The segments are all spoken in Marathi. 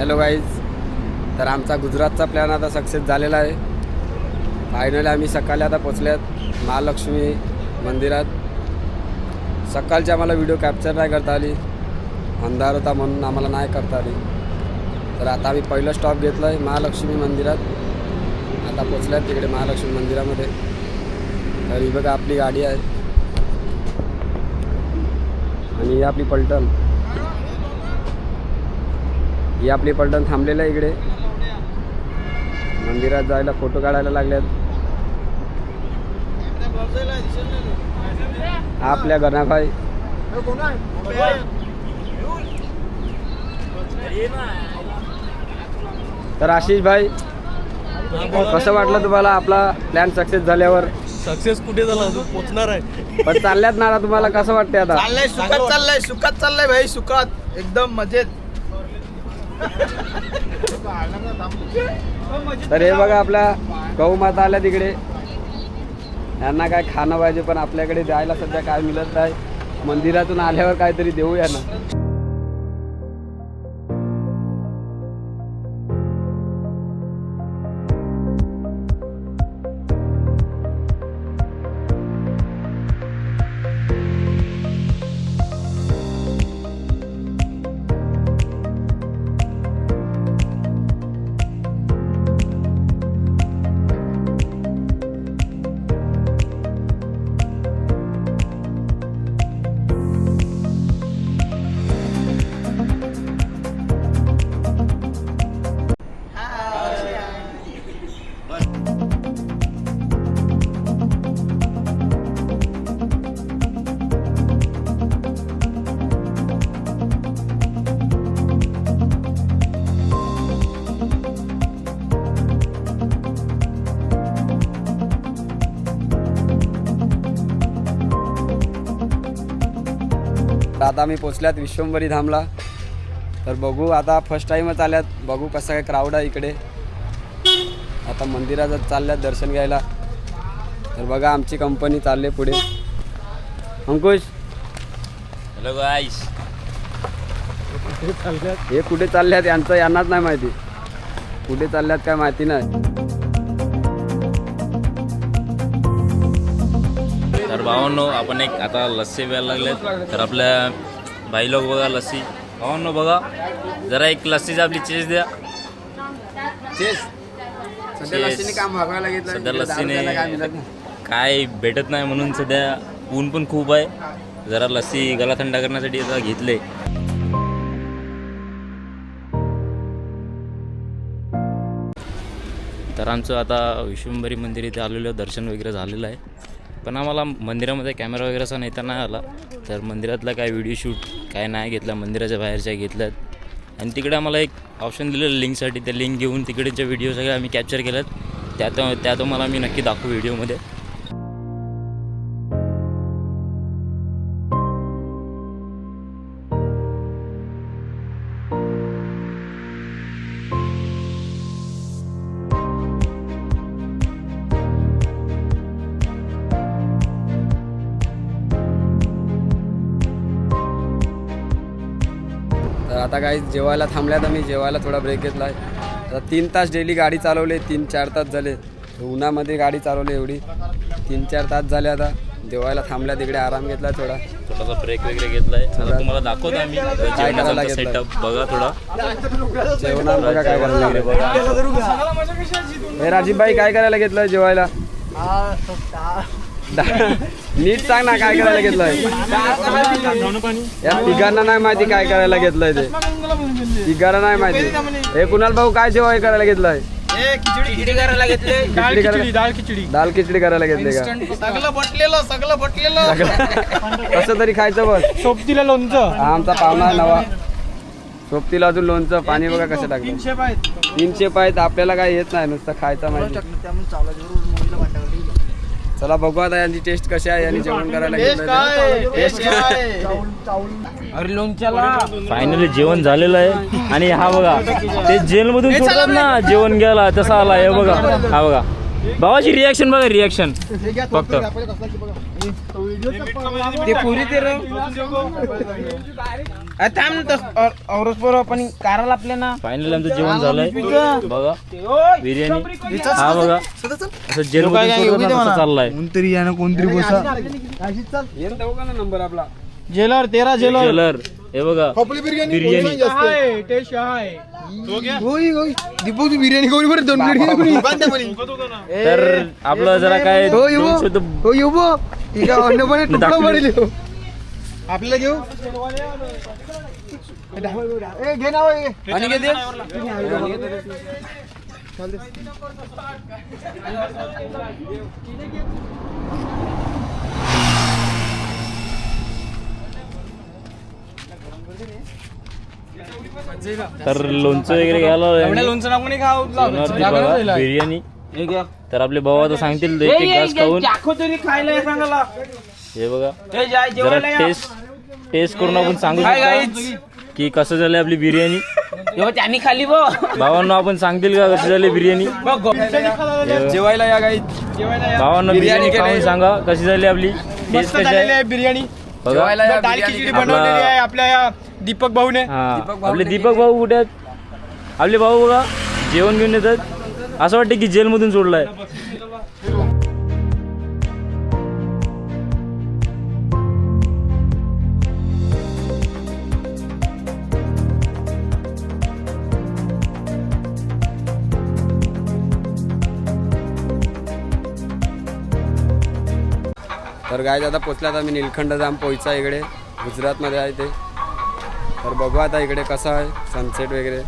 हॅलो गाईज, तर आमचा गुजरातचा प्लॅन आता सक्सेस झालेला आहे. फायनली आम्ही सकाळी आता पोचल्यात महालक्ष्मी मंदिरात. सकाळची आम्हाला व्हिडिओ कॅप्चर नाही करता आली, अंधार होता म्हणून आम्हाला नाही करता आली. तर आता आम्ही पहिलं स्टॉप घेतलं आहे महालक्ष्मी मंदिरात. आता पोचल्यात तिकडे महालक्ष्मी मंदिरामध्ये. तर ही बघा आपली गाडी आहे आणि ही आपली पलटण. ही आपली पलटण थांबलेलं आहे इकडे. मंदिरात जायला फोटो काढायला लागल्यात. हा आपल्या गणाभाई. तर आशिष भाई, कसं वाटलं तुम्हाला आपला प्लॅन सक्सेस झाल्यावर? सक्सेस कुठे झाला, अजून पोचणार आहे. पण चालल्यात ना तुम्हाला कसं वाटते आता? चाललंय सुखात चाललंय भाई, सुखात एकदम मजेत. तर हे बघा आपल्या गौ माता आल्या तिकडे. यांना काय खाणं पाहिजे, पण आपल्याकडे द्यायला सध्या काय मिळत नाही. मंदिरातून आल्यावर काहीतरी देऊया ना. आता आम्ही पोचल्यात विश्वंभरी धामला. तर बघू, आता फर्स्ट टाईमच आल्यात, बघू कसं काय क्राऊड आहे इकडे. आता मंदिरात चालल्यात दर्शन घ्यायला. तर बघा आमची कंपनी चालले पुढे. अंकुश, हॅलो गाईस, हे कुठे चालल्यात यांनाच नाही माहिती. कुठे चालल्यात काय माहिती नाही. तर भावांनो, आपण एक आता लस्सी प्यायला लागलेत. तर आपल्या भाई लोक बघा लस्सी. भावांनो बघा, जरा एक लस्सीची आपली चेस द्या. सध्या लस्सीने काम भागवायला घेतलं. सध्या लस्सीने काय भेटत नाही म्हणून सध्या ऊन पण खूप आहे. जरा लस्सी गला थंड करण्यासाठी आता घेतले. तर आमचं आता विश्वंभरी मंदिर इथे आलेलं, दर्शन वगैरे झालेलं आहे. पण आम्हाला मंदिरामध्ये कॅमेरा वगैरेचा नेता नाही आला. तर मंदिरातला काय व्हिडिओ शूट काय नाही घेतला, मंदिराच्या बाहेरच्या घेतल्यात. आणि तिकडे आम्हाला एक ऑप्शन दिलेलं लिंकसाठी. त्या लिंक घेऊन तिकडेच्या व्हिडिओ सगळे आम्ही कॅप्चर केल्यात. त्या तुम्हाला मी नक्की दाखवू व्हिडिओमध्ये. तर आता काही जेवायला थांबल्यात. आम्ही जेवायला थोडा ब्रेक घेतला आहे. आता 3 तास डेली गाडी चालवली, 3-4 तास झाले उन्हामध्ये गाडी चालवली एवढी. 3-4 तास झाले. आता जेवायला थांबल्या, तिकडे आराम घेतला, थोडासा ब्रेक वगैरे घेतलाय. तुम्हाला दाखवतो आम्ही काय करायला सेटअप. बघा थोडा जेवणात बघा काय करायला लागले. हे राजीव भाई, काय करायला घेतलंय जेवायला? नीट सांग ना, काय करायला घेतलंय? या तिघांना नाही माहिती काय करायला घेतलंय ते. तिघांना नाही माहिती. हे कुणाल भाऊ, काय जेवाय करायला घेतलंय? खिचडी करायला घेतले. दाल खिचडी करायला घेतली का? सगळं बटलेलं. कसं तरी खायचं बस. सोबतीला लोणचं. हा आमचा पाहुणा नवा. सोबतीला अजून लोणचं. पाणी बघा कसं टाकलं. 300 पाय. आपल्याला काय येत नाही, नुसतं खायचं माहिती. चला बघू आता यांची टेस्ट कशी आहे. यांनी जेवण करायला फायनली जेवण झालेलं आहे. आणि हा बघा, ते जेलमधून सोडतात ना जेवण घ्यायला, तसा आला. हे बघा, हा बघा, भावाची रिॲक्शन बघा रिॲक्शन फक्त ते पुरी ते औरसपर आपण काराला आपल्या ना फायनली आमचं जेवण झालंय बघा बिर्याणी हा बघा असं जेलमध्ये चाललाय कोणतरी यानं कोणतरी बसा नंबर आपला जेलर 13 जेलर हे बघा बिर्याणी दीपक बिर्याणी कोणी बरं 2 प्लेट तर आपलं जरा काय दोन शब्द आपल्याला घेऊ घे ना आणि किती तर लोणचं वगैरे घ्यायला लोणचं नको नाही खाऊ बघा बिर्याणी तर आपले भाऊ आता सांगतील एक एक घास खाऊन तरी खायला सांगायला हे बघा जरा टेस्ट करून आपण सांगू शकतो की कसं झालं आपली बिर्याणी त्यांनी खाली बघ भावांना आपण सांगतील का कशी झाली बिर्याणी जेवायला या गाई भावांना बिर्याणी खाऊन सांगा कशी झाली आपली टेस्ट कशी आहे बिर्याणी बघा जेवायला या दाल बिर्याणी खिचडी केली. बनवलेली आहे आपल्या दीपक भाऊने हा दीपक भाऊ आपले नाही. दीपक भाऊ कुठे आहेत आपले भाऊ बघा जेवण घेऊन येतात असं वाटतं की जेलमधून सोडलाय तर गाय आता पोचल्यात आम्ही निलखंड धाम पोयचा इकडे गुजरातमध्ये आहे ते तर बघू आता इकडे कसं आहे सनसेट वगैरे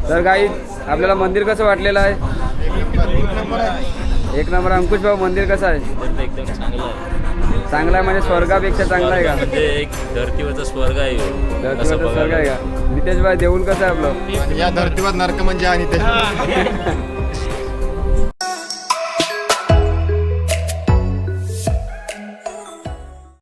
तर गाई आपल्याला मंदिर कसं वाटलेलं आहे एक नंबर अंकुश भाऊ मंदिर कसं आहे एकदम चांगलं आहे चांगला आहे म्हणजे स्वर्गापेक्षा चांगला आहे का म्हणजे एक धरतीवरचा स्वर्ग आहे ह्यो. धरतीवरचा कसं स्वर्ग बघायला आहे का नितेश भाई देऊळ कसं आहे आपलं या धर्तीवर नरक म्हणजे आणि ते